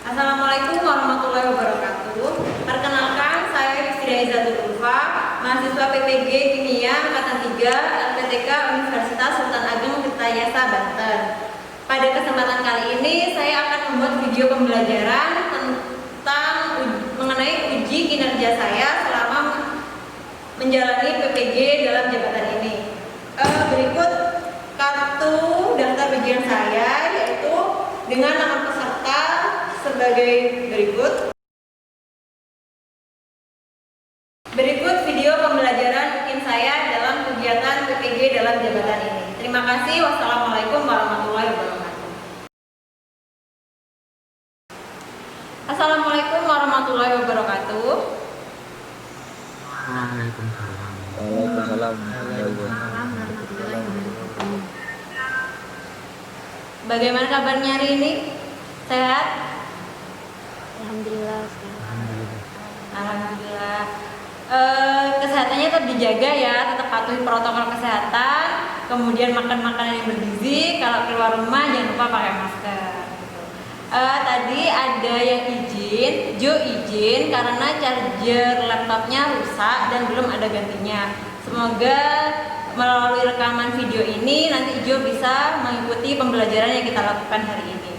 Assalamualaikum warahmatullahi wabarakatuh. Perkenalkan, saya Yusri Aizatul Ulfa, mahasiswa PPG Kimia Angkatan 3 LPTK Universitas Sultan Ageng Tirtayasa, Banten. Pada kesempatan kali ini, saya akan membuat video pembelajaran tentang mengenai uji kinerja saya selama menjalani PPG dalam jabatan ini. Berikut kartu daftar ujian saya, yaitu dengan nama peserta sebagai berikut. Berikut video pembelajaran mungkin saya dalam kegiatan PPG dalam jabatan ini. Terima kasih. Wassalamualaikum warahmatullahi wabarakatuh. Assalamualaikum warahmatullahi wabarakatuh. Waalaikumsalam. Waalaikumsalam. Bagaimana kabarnya hari ini? Sehat? Alhamdulillah. Alhamdulillah. Kesehatannya tetap dijaga ya, tetap patuhi protokol kesehatan, kemudian makan makanan yang bergizi, kalau keluar rumah jangan lupa pakai masker. Tadi ada yang izin, Jo izin karena charger laptopnya rusak dan belum ada gantinya. Semoga melalui rekaman video ini nanti Jo bisa mengikuti pembelajaran yang kita lakukan hari ini.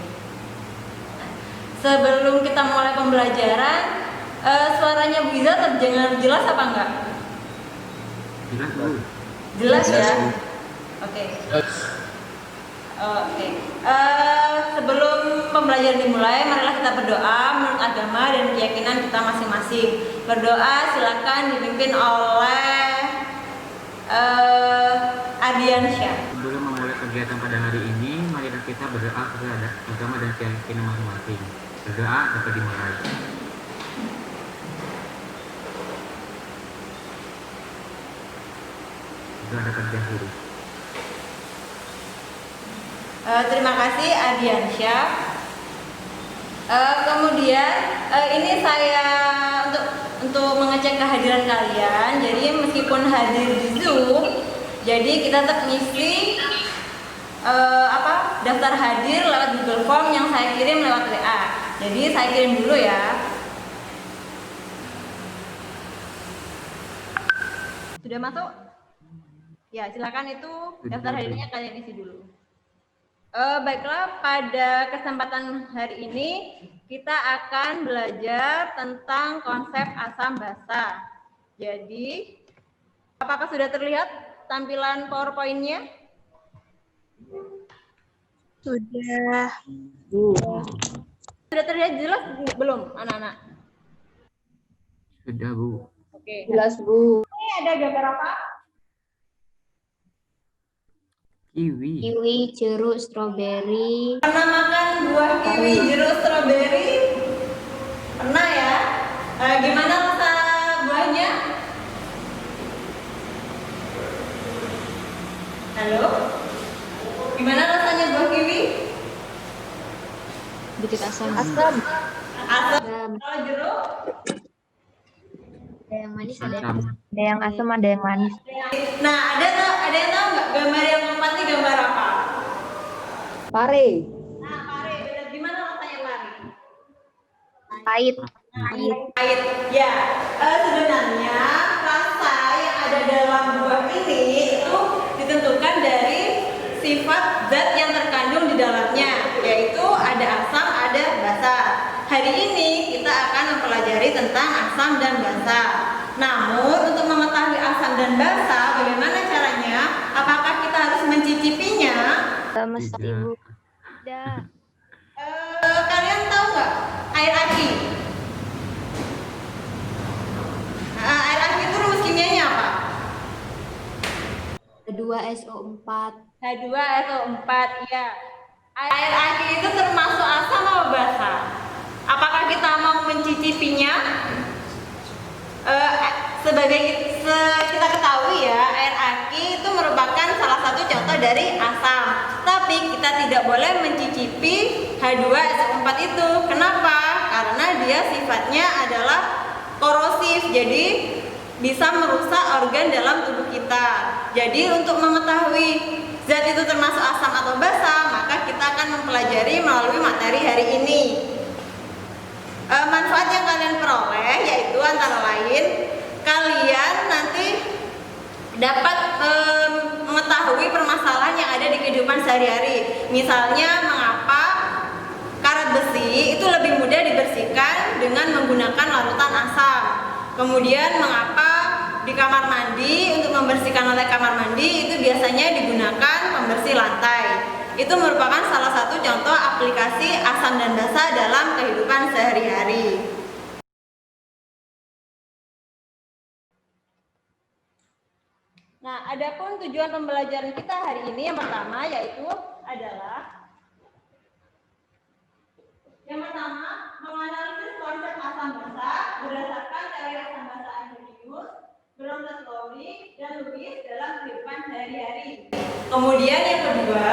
Sebelum kita mulai pembelajaran, suaranya Bu Iza terdengar jelas apa enggak? Jelas, Bu. Jelas ya? Oke. Oke. Sebelum pembelajaran dimulai, marilah kita berdoa menurut agama dan keyakinan kita masing-masing. Berdoa silakan dipimpin oleh Ardiansyah. Sebelum memulai kegiatan pada hari ini, marilah kita berdoa kepada agama dan keyakinan masing-masing. Berdoa dapat dimulai. Berdoa dapat diakhiri. Terima kasih Ardiansyah. Kemudian ini saya untuk mengecek kehadiran kalian. Jadi meskipun hadir di Zoom, jadi kita tetap ngisi daftar hadir lewat Google Form yang saya kirim lewat WA. Jadi saya kirim dulu ya. Sudah masuk? Ya, silakan itu daftar hadirnya kalian isi dulu. Baiklah, pada kesempatan hari ini kita akan belajar tentang konsep asam basa. Jadi, apakah sudah terlihat tampilan PowerPoint-nya? Sudah. Sudah terlihat jelas belum, anak-anak? Sudah, Bu. Oke. Jelas, Bu. Ini ada gambar apa? Kiwi. Kiwi, jeruk, stroberi. Pernah makan buah kiwi, jeruk, stroberi? Pernah ya? Gimana rasa buahnya? Halo? Gimana rasanya buah kiwi? Dikit asam. Asam. Asam. Kalau jeruk? Ada yang manis, Asam. ada yang asam, ada yang manis. Nah, ada yang tahu nggak gambar yang keempat ini gambar apa? Pare. Nah, pare. Benar. Gimana rasanya pare? Pahit. Pahit. Ya, sebenarnya rasa yang ada dalam buah ini itu ditentukan dari sifat zat yang terkandung di dalamnya, yaitu ada asam, ada basa. Hari ini kita akan mempelajari tentang asam dan basa. Namun untuk mengetahui asam dan basa, bagaimana caranya? Apakah kita harus mencicipinya? Mesti, Bu. Tidak. Kalian tahu nggak air aki? Air aki itu rumus kimianya apa? H2SO4. H2SO4, ya. Air aki itu termasuk asam atau basa? Apakah kita mau mencicipinya? Sebagai kita ketahui ya, air aki itu merupakan salah satu contoh dari asam. Tapi kita tidak boleh mencicipi H2SO4 itu. Kenapa? Karena dia sifatnya adalah korosif, jadi bisa merusak organ dalam tubuh kita. Jadi untuk mengetahui zat itu termasuk asam atau basa, maka kita akan mempelajari melalui materi hari ini. antara lain kalian nanti dapat mengetahui permasalahan yang ada di kehidupan sehari-hari. Misalnya mengapa karat besi itu lebih mudah dibersihkan dengan menggunakan larutan asam. Kemudian mengapa di kamar mandi untuk membersihkan lantai kamar mandi itu biasanya digunakan pembersih lantai. Itu merupakan salah satu contoh aplikasi asam dan basa dalam kehidupan sehari-hari. Nah, adapun tujuan pembelajaran kita hari ini yang pertama yaitu adalah yang pertama menganalisis konsep asam basa berdasarkan teori asam basa Arrhenius, Bronsted-Lowry, dan Lewis dalam kehidupan sehari-hari. Kemudian yang kedua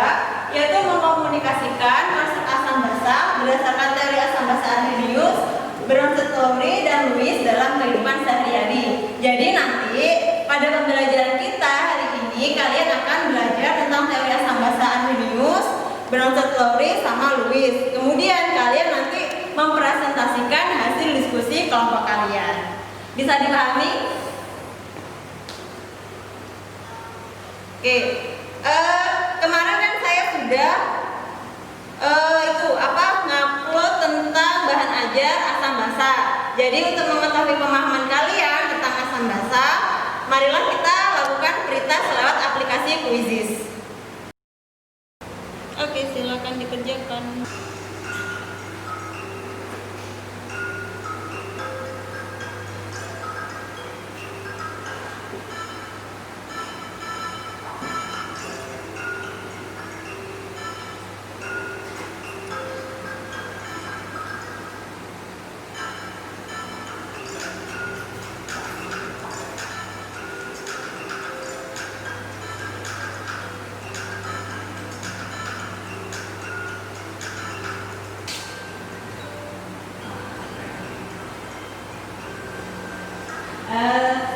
yaitu mengkomunikasikan konsep asam basa berdasarkan teori asam basa Arrhenius, Bronsted-Lowry, dan Lewis dalam kehidupan sehari-hari. Jadi nanti pada pembelajaran kita hari ini kalian akan belajar tentang teori asam basa Arrhenius, Bronsted-Lowry, sama Lewis. Kemudian kalian nanti mempresentasikan hasil diskusi kelompok kalian. Bisa dipahami? Oke. Kemarin kan saya sudah ngupload tentang bahan ajar asam basa. Jadi untuk mengetahui pemahaman kalian tentang asam basa, marilah kita lakukan pretest lewat aplikasi Quizizz. Oke, silakan dikerjakan.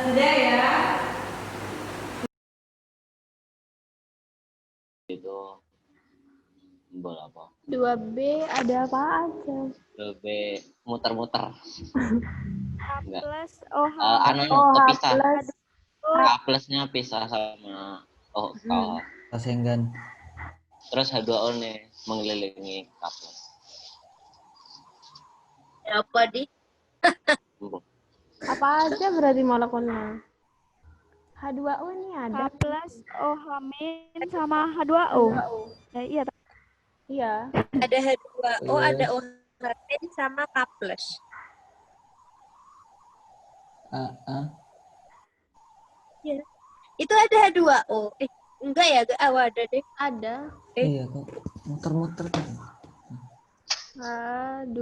Sudah ya. Itu berapa? 2B ada apa aja? Lebih muter-muter. Enggak. Plus OH. Kepisah. plus. K plusnya pisah sama OH. Senggan. Terus H2O nih mengelilingi K plus. Apa di? Apa aja berarti molekulnya? H2O nih ada. K plus OH min sama H2O. Iya. Iya. Ada H2O, ada OH sama K plus. Ya. Itu ada H2O. Enggak ya, ada deh. Ada. Iya kok muter-muter kan. H2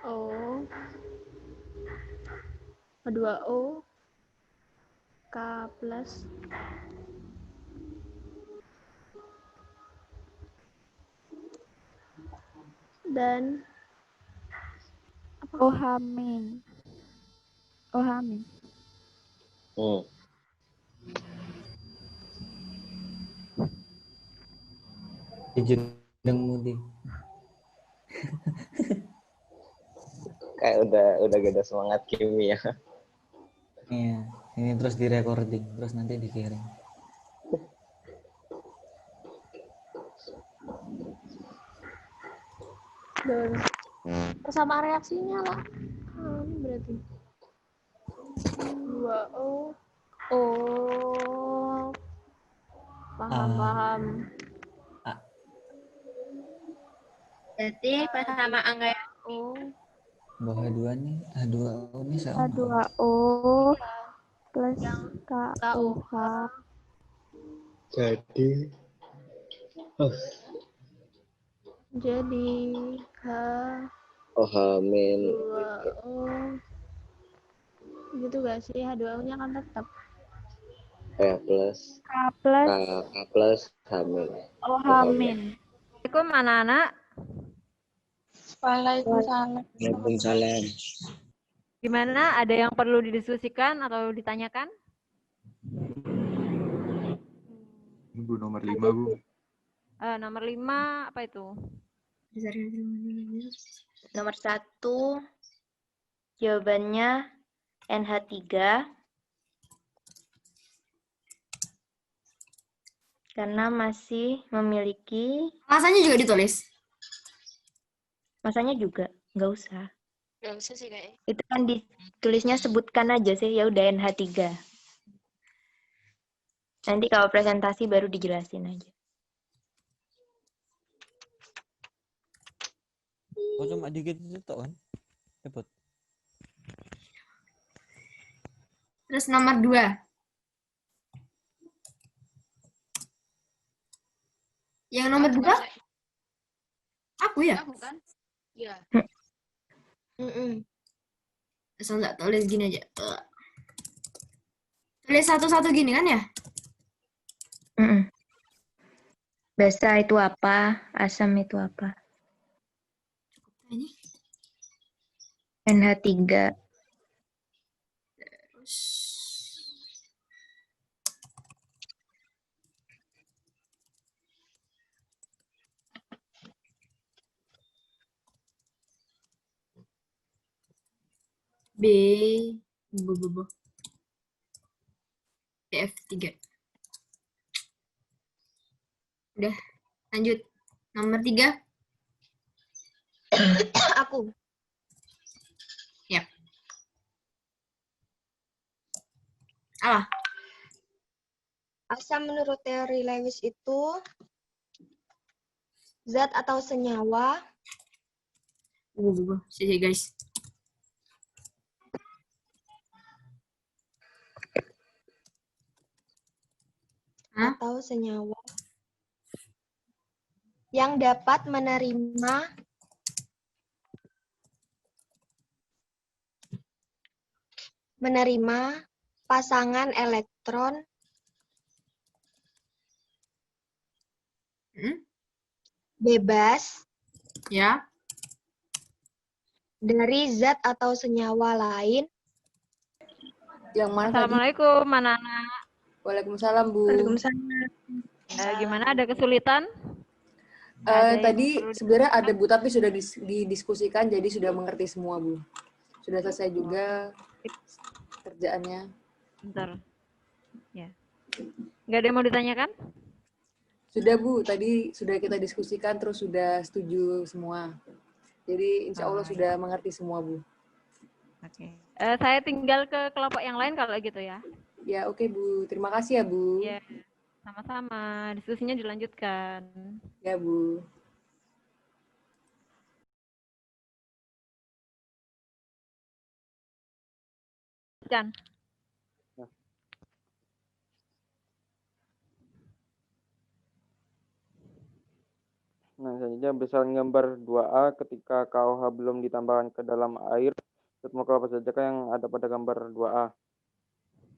O H2O K plus dan OH min. OH min. Izin mudik. Kayak udah gak ada semangat kimia. Iya, ini terus di recording, terus nanti dikirim. dan sama reaksinya lah. Berarti 2O paham. Jadi persamaan kayak Bahwa H2O nih sama. H2O plus KOH. Jadi OH min 2O gitu gak sih? H2O-nya kan tetap K plus K plus K plus H min. OH min. Assalamualaikum anak-anak. Waalaikumsalam. Gimana? Ada yang perlu didiskusikan atau ditanyakan? Bu, nomor 5, Bu. Nomor 5 apa itu? Nomor 1, jawabannya NH3 karena masih memiliki Masanya juga ditulis. masanya juga, nggak usah. Nggak usah sih kayaknya. Itu kan ditulisnya sebutkan aja sih, ya udah NH3. Nanti kalau presentasi baru dijelasin aja. Oh cuma dikit itu toh kan? Cepet. Terus nomor 2. Yang nomor 2? Aku ya? Aku kan? Iya. Asal nggak tulis gini aja. Tulis satu-satu gini kan ya? Basa itu apa? Asam itu apa? Ini. NH3. Terus B BF3. Udah, lanjut. Nomor 3. Aku. Yap. Alah. Asam menurut teori Lewis itu zat atau senyawa Sih guys. atau senyawa yang dapat menerima pasangan elektron bebas Ya. dari zat atau senyawa lain. Yang mana tadi? Assalamualaikum, anak-anak. Waalaikumsalam, Bu. Waalaikumsalam. Gimana, ada kesulitan? Ada yang Tadi perlu sebenarnya ada, Bu, tapi sudah didiskusikan, jadi sudah mengerti semua, Bu. Sudah selesai juga kerjaannya. Bentar. Ya. Nggak ada yang mau ditanyakan? Sudah, Bu. Tadi sudah kita diskusikan, terus sudah setuju semua. Jadi insya Allah sudah mengerti semua, Bu. Oke. Saya tinggal ke kelompok yang lain kalau gitu ya. Ya, oke, Bu. Terima kasih ya, Bu. Ya, sama-sama. Diskusinya dilanjutkan. Ya, Bu. Kan. Nah, selanjutnya besaran gambar 2A ketika KOH belum ditambahkan ke dalam air, zat molekul apa saja yang ada pada gambar 2A?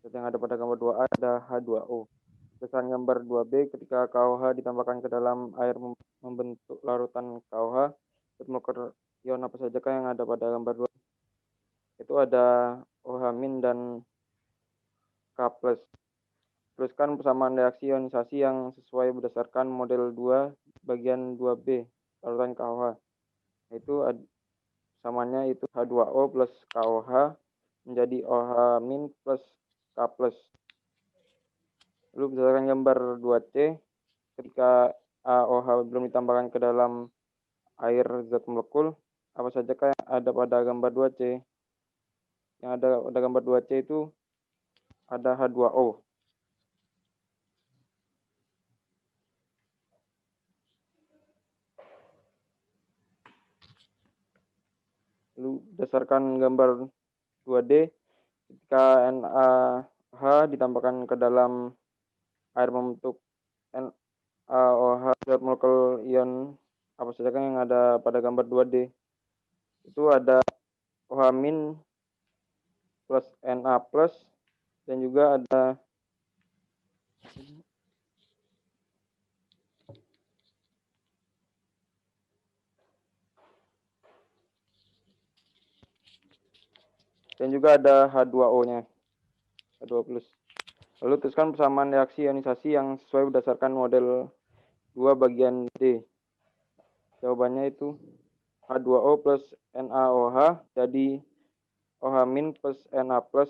Zat yang ada pada gambar 2A ada H2O. Besaran gambar 2B ketika KOH ditambahkan ke dalam air membentuk larutan KOH, zat molekul ion apa saja yang ada pada gambar 2? Itu ada OH- dan K+. Tuliskan persamaan reaksi ionisasi yang sesuai berdasarkan model 2 bagian 2B larutan KOH. Itu samaannya itu H2O plus KOH menjadi OH- plus K+. Lalu berdasarkan gambar 2C, ketika AOH belum ditambahkan ke dalam air zat molekul, apa saja yang ada pada gambar 2C? Yang ada pada gambar 2C itu ada H2O. Lalu berdasarkan gambar 2D, ketika NaH ditambahkan ke dalam air membentuk NaOH zat molekul ion apa saja yang ada pada gambar 2D, itu ada OH- plus Na plus, dan juga ada H2O-nya, H2+. Lalu tuliskan persamaan reaksi ionisasi yang sesuai berdasarkan model 2 bagian D. Jawabannya itu H2O plus NaOH jadi OH min plus Na plus.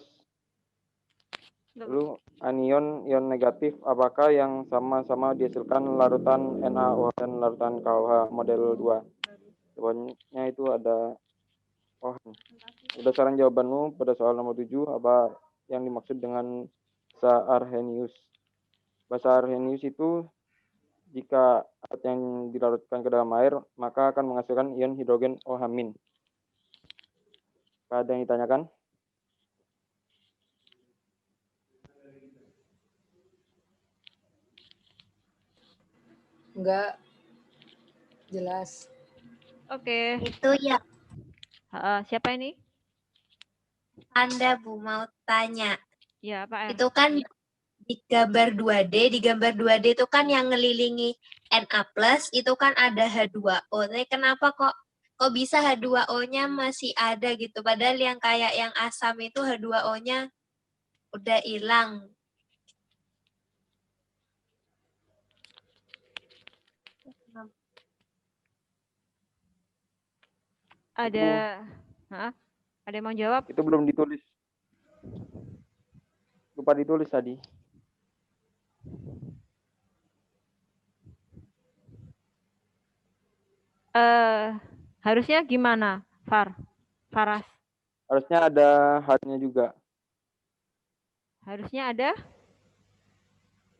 Lalu anion ion negatif apakah yang sama-sama dihasilkan larutan NaOH dan larutan KOH model 2? Jawabannya itu ada OH. Berdasarkan jawabanmu pada soal nomor 7, apa yang dimaksud dengan bahasa Arrhenius? Bahasa Arrhenius itu jika air yang dilarutkan ke dalam air, maka akan menghasilkan ion hidrogen OH-. Ada yang ditanyakan? Enggak jelas. Oke. Itu ya, Siapa ini? Anda Bu mau tanya. Ya, Pak. Itu kan di gambar 2D itu kan yang ngelilingi Na+, itu kan ada H2O. Tapi kenapa kok bisa H2O-nya masih ada gitu? Padahal yang kayak yang asam itu H2O-nya udah hilang. Ada yang mau jawab? Itu belum ditulis. Lupa ditulis tadi. Harusnya gimana, Faras? Harusnya ada H-nya juga. Harusnya ada?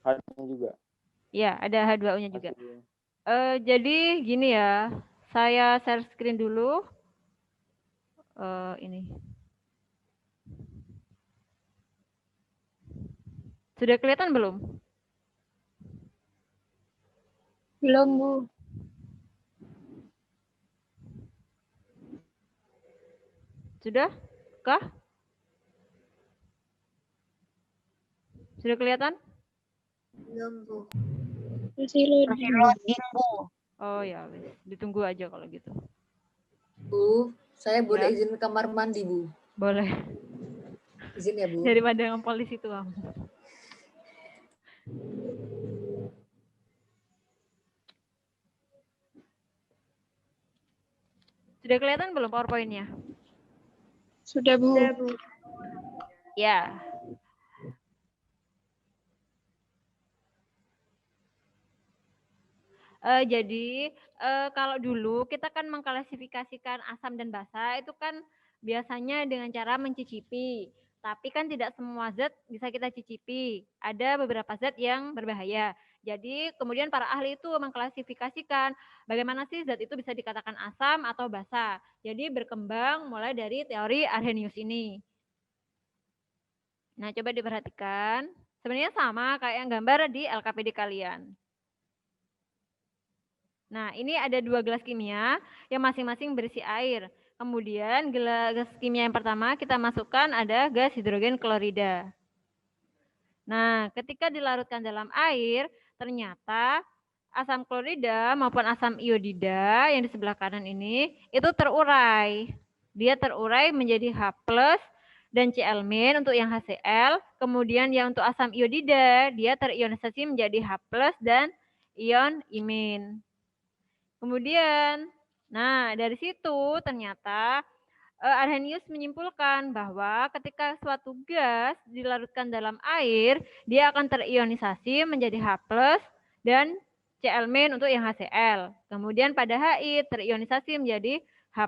H-nya juga. Ya, ada H2O-nya juga. Jadi gini ya, saya share screen dulu. Ini. Sudah kelihatan belum? Belum, Bu. Sudah? Kah? Sudah kelihatan? Belum, Bu. Masih loading, Bu. Oh ya, ditunggu aja kalau gitu. Bu, saya boleh izin ke kamar mandi, Bu? Boleh. Izin ya, Bu? Daripada dengan polisi itu kamu. Sudah kelihatan belum PowerPoint-nya? Sudah, Bu. Ya. Jadi kalau dulu kita kan mengklasifikasikan asam dan basa itu kan biasanya dengan cara mencicipi. Tapi kan tidak semua zat bisa kita cicipi. Ada beberapa zat yang berbahaya. Jadi kemudian para ahli itu mengklasifikasikan bagaimana sih zat itu bisa dikatakan asam atau basa. Jadi berkembang mulai dari teori Arrhenius ini. Nah, coba diperhatikan. Sebenarnya sama kayak yang gambar di LKPD kalian. Nah, ini ada 2 gelas kimia yang masing-masing berisi air. Kemudian gelas kimia yang pertama kita masukkan ada gas hidrogen klorida. Nah, ketika dilarutkan dalam air, ternyata asam klorida maupun asam iodida yang di sebelah kanan ini itu terurai. Dia terurai menjadi H+ dan Cl- untuk yang HCl. Kemudian yang untuk asam iodida, dia terionisasi menjadi H+ dan ion imin. Kemudian, nah dari situ ternyata Arrhenius menyimpulkan bahwa ketika suatu gas dilarutkan dalam air, dia akan terionisasi menjadi H+ dan Cl- untuk yang HCl. Kemudian pada HI terionisasi menjadi H+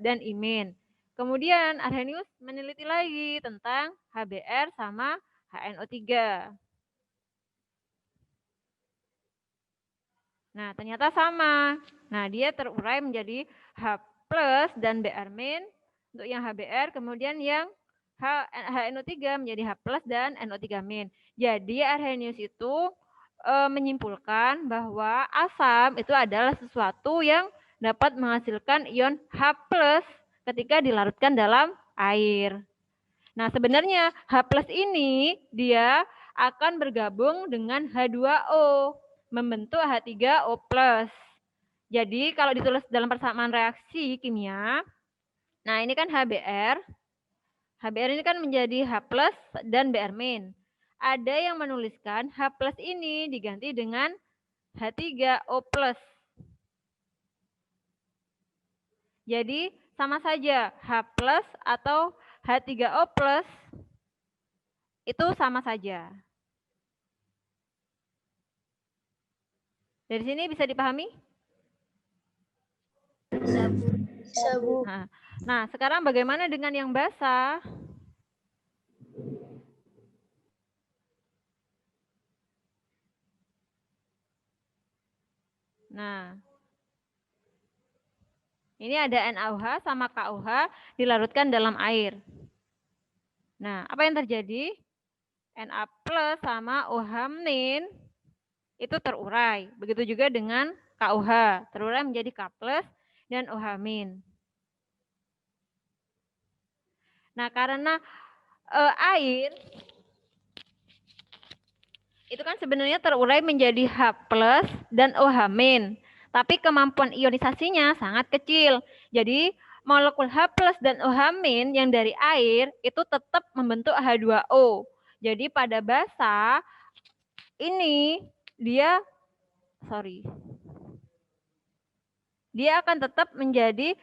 dan imin. Kemudian Arrhenius meneliti lagi tentang HBr sama HNO3. Nah, ternyata sama. Nah, dia terurai menjadi H+ dan Br- untuk yang HBr, kemudian yang HNO3 menjadi H+ dan NO3-. Jadi Arrhenius itu menyimpulkan bahwa asam itu adalah sesuatu yang dapat menghasilkan ion H+ ketika dilarutkan dalam air. Nah, sebenarnya H+ ini dia akan bergabung dengan H2O membentuk H3O+. Jadi kalau ditulis dalam persamaan reaksi kimia, nah ini kan HBr. HBr ini kan menjadi H+ dan Br-. Ada yang menuliskan H+ ini diganti dengan H3O+. Jadi sama saja H plus atau H3O plus itu sama saja. Dari sini bisa dipahami? Bisa, Bu. Nah, sekarang bagaimana dengan yang basah? Nah, ini ada NaOH sama KOH dilarutkan dalam air. Nah, apa yang terjadi? Na plus sama OH- itu terurai. Begitu juga dengan KOH, terurai menjadi K plus dan OH-. Nah, karena air itu kan sebenarnya terurai menjadi H plus dan OH-. Tapi kemampuan ionisasinya sangat kecil. Jadi molekul H plus dan OH- yang dari air itu tetap membentuk H2O. Jadi pada basa ini dia akan tetap menjadi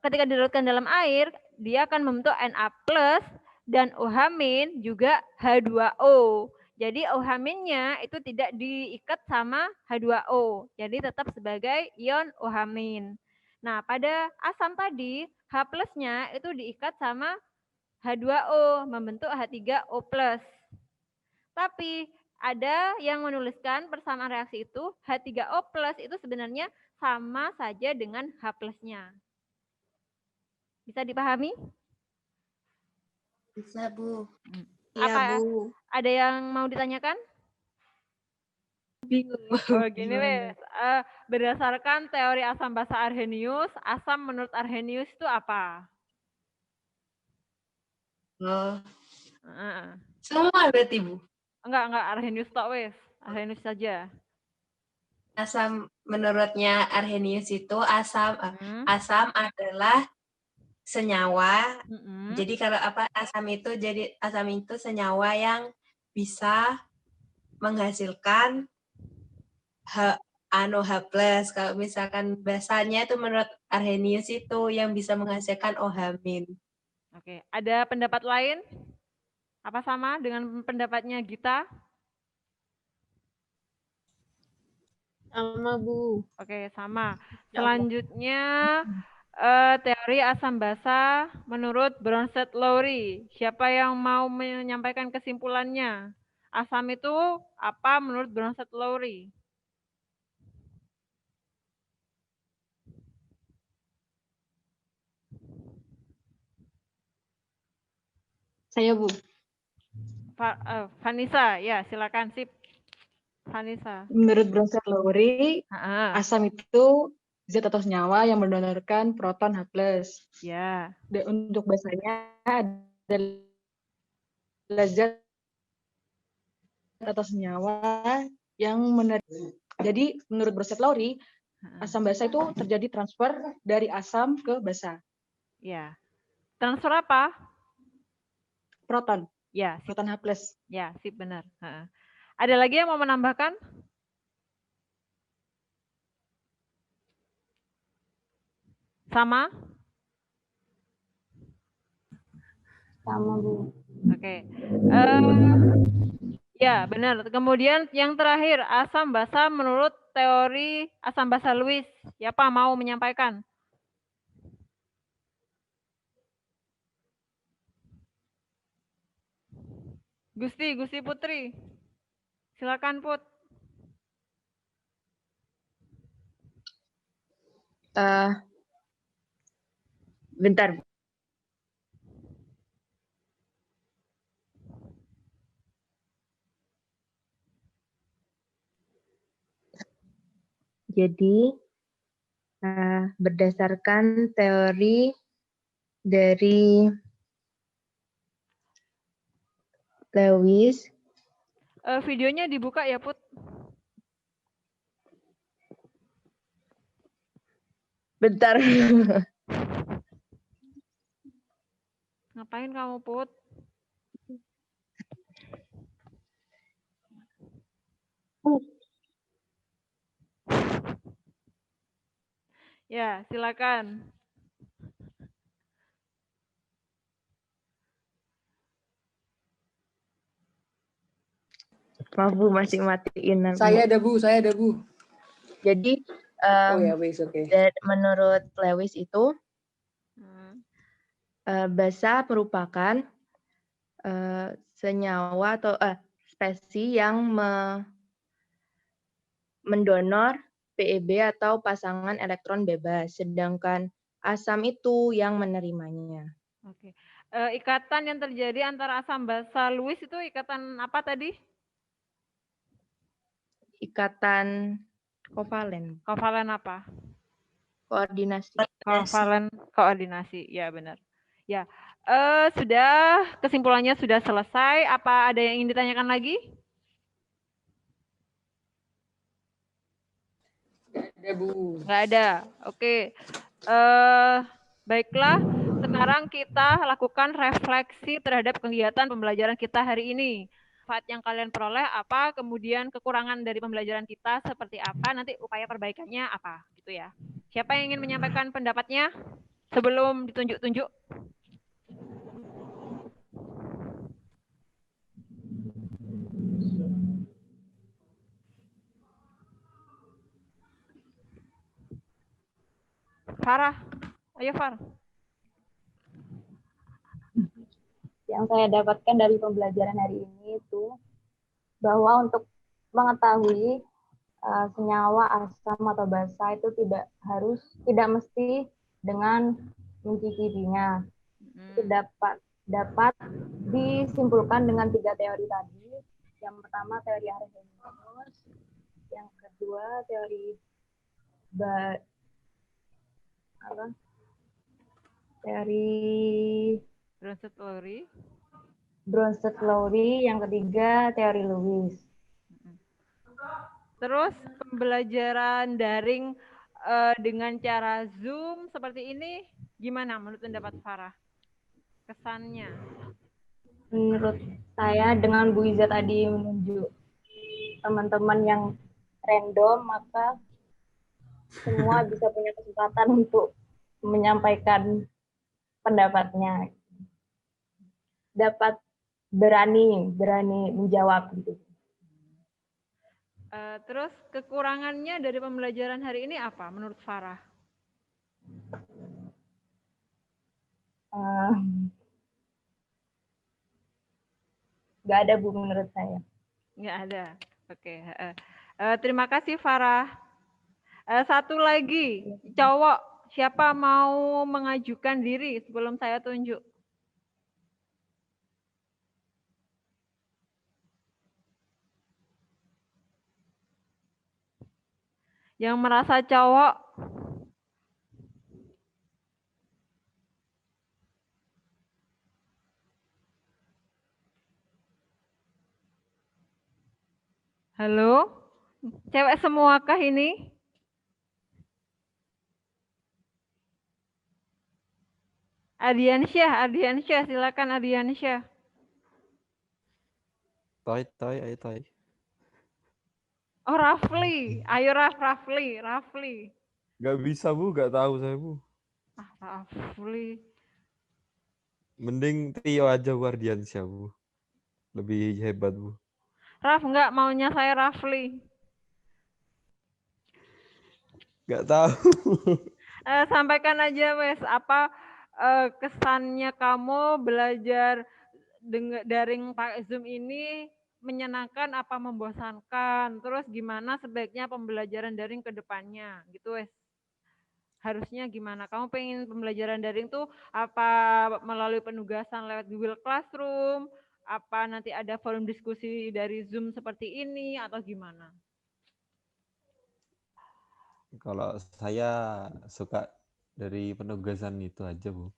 ketika dilarutkan dalam air, dia akan membentuk Na plus dan OH- juga H2O. Jadi OH-nya itu tidak diikat sama H2O. Jadi tetap sebagai ion OH-. Nah, pada asam tadi, H plusnya itu diikat sama H2O, membentuk H3O plus. Tapi ada yang menuliskan persamaan reaksi itu H3O plus itu sebenarnya sama saja dengan H plusnya. Bisa dipahami? Bisa, Bu. Apa? Bu. Ada yang mau ditanyakan? Bingung. Oh, gini wes. Berdasarkan teori asam basa Arrhenius, asam menurut Arrhenius itu apa? Oh. Semua berarti, Bu. Enggak Arrhenius tok wes. Arrhenius saja. Asam menurutnya Arrhenius itu asam adalah senyawa. Jadi kalau asam itu senyawa yang bisa menghasilkan H plus. Kalau misalkan basanya itu menurut Arrhenius itu yang bisa menghasilkan OH-. Oke, ada pendapat lain? Apa sama dengan pendapatnya Gita? Sama, Bu. Oke, sama. Selanjutnya teori asam basa menurut Bronsted-Lowry. Siapa yang mau menyampaikan kesimpulannya? Asam itu apa menurut Bronsted-Lowry? Saya, Bu. Vanessa, ya silakan sip. Vanessa. Menurut Bronsted-Lowry, asam itu zat atau senyawa yang mendonorkan proton H+. Ya. Dan untuk basanya adalah zat atau senyawa yang Jadi menurut Bronsted-Lowry, asam basa itu terjadi transfer dari asam ke basa. Ya. Transfer apa? Proton. Ya. Proton H+. Ya, sip benar. Ada lagi yang mau menambahkan? Sama? Sama, Bu. Oke. Ya, benar. Kemudian yang terakhir, asam basa menurut teori asam basa Lewis. Siapa mau menyampaikan? Gusti Putri. Silakan, Put. Bentar. Jadi, berdasarkan teori dari Lewis. Videonya dibuka ya, Put. Bentar. Ngapain kamu, Put? Ya, silakan. Maaf Bu, masih matiin aku. Saya ada Bu. Jadi Oh ya, wes oke. menurut Lewis itu basa merupakan senyawa atau spesies yang mendonor PEB atau pasangan elektron bebas, sedangkan asam itu yang menerimanya. Oke. Ikatan yang terjadi antara asam basa Lewis itu ikatan apa tadi? Ikatan kovalen. Kovalen apa? Koordinasi. Kovalen koordinasi. Ya, benar. Ya. Sudah kesimpulannya sudah selesai. Apa ada yang ingin ditanyakan lagi? Nggak ada Bu. Nggak ada. Oke. Baiklah. Sekarang kita lakukan refleksi terhadap kegiatan pembelajaran kita hari ini. Manfaat yang kalian peroleh apa, kemudian kekurangan dari pembelajaran kita seperti apa, nanti upaya perbaikannya apa, gitu ya. Siapa yang ingin menyampaikan pendapatnya sebelum ditunjuk-tunjuk? Farah, ayo Farah. Yang saya dapatkan dari pembelajaran hari ini itu bahwa untuk mengetahui senyawa asam atau basa itu tidak mesti dengan mencicipinya. Itu dapat disimpulkan dengan 3 teori tadi. Yang pertama teori Arrhenius, yang kedua teori Bronsted-Lowry, yang ketiga teori Lewis. Terus pembelajaran daring dengan cara Zoom seperti ini gimana menurut pendapat Farah? Kesannya? Menurut saya dengan Bu Iza tadi menunjuk teman-teman yang random, maka semua bisa punya kesempatan untuk menyampaikan pendapatnya. Dapat berani menjawab gitu. Terus kekurangannya dari pembelajaran hari ini apa menurut Farah? Nggak ada Bu menurut saya. Nggak ada. Oke. Terima kasih Farah. Satu lagi, cowok, siapa mau mengajukan diri sebelum saya tunjuk? Yang merasa cowok? Halo? Cewek semuakah ini? Adiansyah, silakan Adiansyah. Tai. Oh, Rafli. Ayo Rafli. Gak bisa Bu, gak tahu saya Bu. Rafli. Mending Tio aja Wardiansyah Bu. Lebih hebat Bu. Raf, enggak maunya saya Rafli. Gak tahu. Sampaikan aja wes apa kesannya kamu belajar daring pakai Zoom ini menyenangkan apa membosankan, terus gimana sebaiknya pembelajaran daring ke depannya gitu wes. Harusnya gimana? Kamu pengen pembelajaran daring tuh apa melalui penugasan lewat Google Classroom, apa nanti ada forum diskusi dari Zoom seperti ini atau gimana? Kalau saya suka dari penugasan itu aja Bu.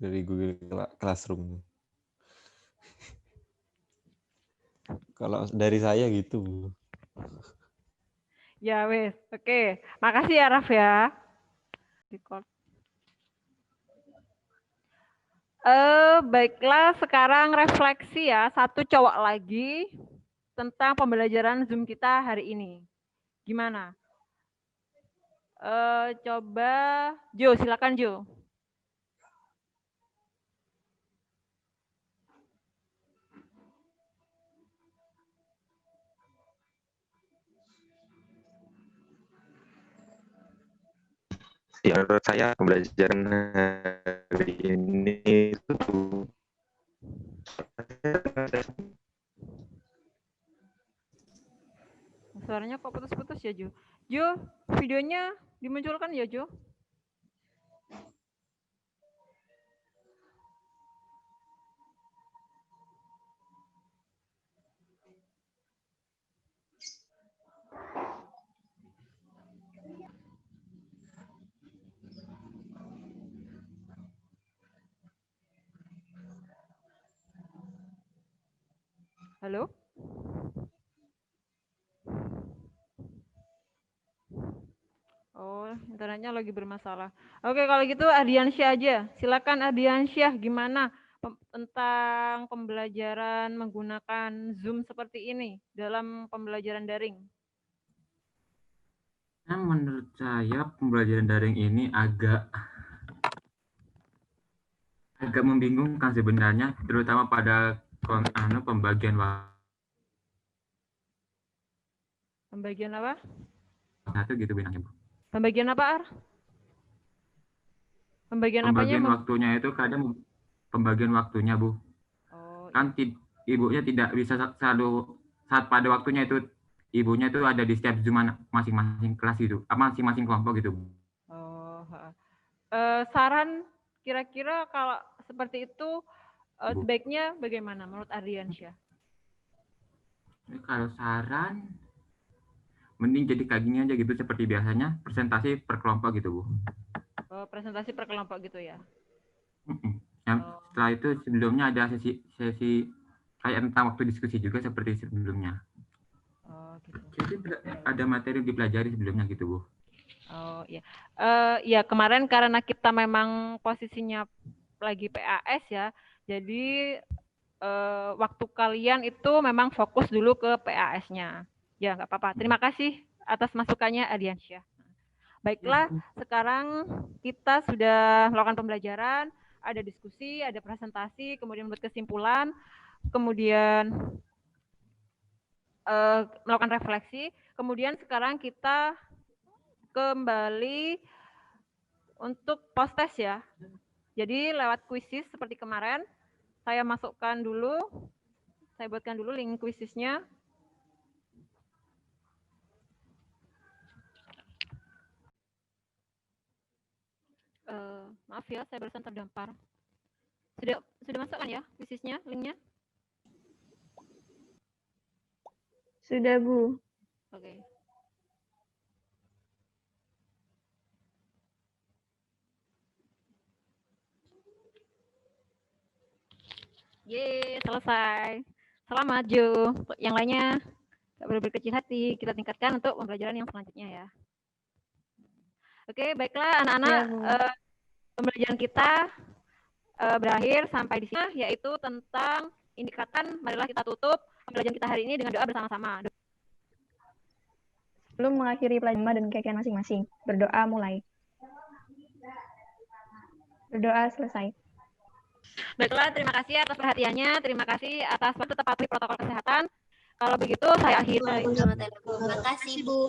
Dari Google Classroom. Kalau dari saya gitu Bu. Ya wes, oke. Makasih ya Raf ya. Baiklah, sekarang refleksi ya, satu cowok lagi tentang pembelajaran Zoom kita hari ini. Gimana? Coba Jo, silakan Jo. Ya, menurut saya pembelajaran hari ini itu Suaranya kok putus-putus ya, Jo? Jo, videonya dimunculkan ya, Jo? Halo? Oh, internetnya lagi bermasalah. Oke, kalau gitu Ardiansyah aja. Silakan Ardiansyah, gimana tentang pembelajaran menggunakan Zoom seperti ini dalam pembelajaran daring? Nah, menurut saya pembelajaran daring ini agak membingungkan sebenarnya, terutama pada pembagian Pembagian apa? satu gitu bilangnya, Bu. Pembagian apa, Ar? Pembagian apanya? Pembagian waktunya itu kadang pembagian waktunya, Bu. Kan ibunya tidak bisa selalu saat pada waktunya itu ibunya itu ada di setiap Zoom masing-masing kelas gitu, masing-masing kelompok gitu, Bu. Oh, saran kira-kira kalau seperti itu sebaiknya bagaimana menurut Ardiansyah? Kalau saran mending jadi kayak gini aja gitu seperti biasanya, presentasi per kelompok gitu, Bu. Presentasi per kelompok gitu ya. Setelah itu sebelumnya ada sesi kayak tentang waktu diskusi juga seperti sebelumnya. Gitu. Jadi ada materi dipelajari sebelumnya gitu, Bu. Oh iya. Ya kemarin karena kita memang posisinya lagi PAS ya, jadi waktu kalian itu memang fokus dulu ke PAS-nya. Ya nggak apa-apa. Terima kasih atas masukannya Ardiansyah. Baiklah, sekarang kita sudah melakukan pembelajaran, ada diskusi, ada presentasi, kemudian buat kesimpulan, kemudian melakukan refleksi, kemudian sekarang kita kembali untuk post test ya. Jadi lewat kuisis seperti kemarin, saya masukkan dulu, saya buatkan dulu link kuisisnya. Maaf ya, saya barusan terdampar. Sudah masukkan ya kuisisnya, linknya? Sudah, Bu. Oke. Yeay, selesai. Selamat, Jo. Yang lainnya, tak perlu berkecil hati. Kita tingkatkan untuk pembelajaran yang selanjutnya ya. Oke, baiklah anak-anak. Pembelajaran kita berakhir sampai di sini, yaitu tentang indikator. Marilah kita tutup pembelajaran kita hari ini dengan doa bersama-sama. Sebelum mengakhiri pelajaran dan kegiatan masing-masing, berdoa mulai. Berdoa selesai. Baiklah, terima kasih atas perhatiannya. Terima kasih atas tetap patuhi protokol kesehatan. Kalau begitu, saya akhiri. Terima kasih, Bu.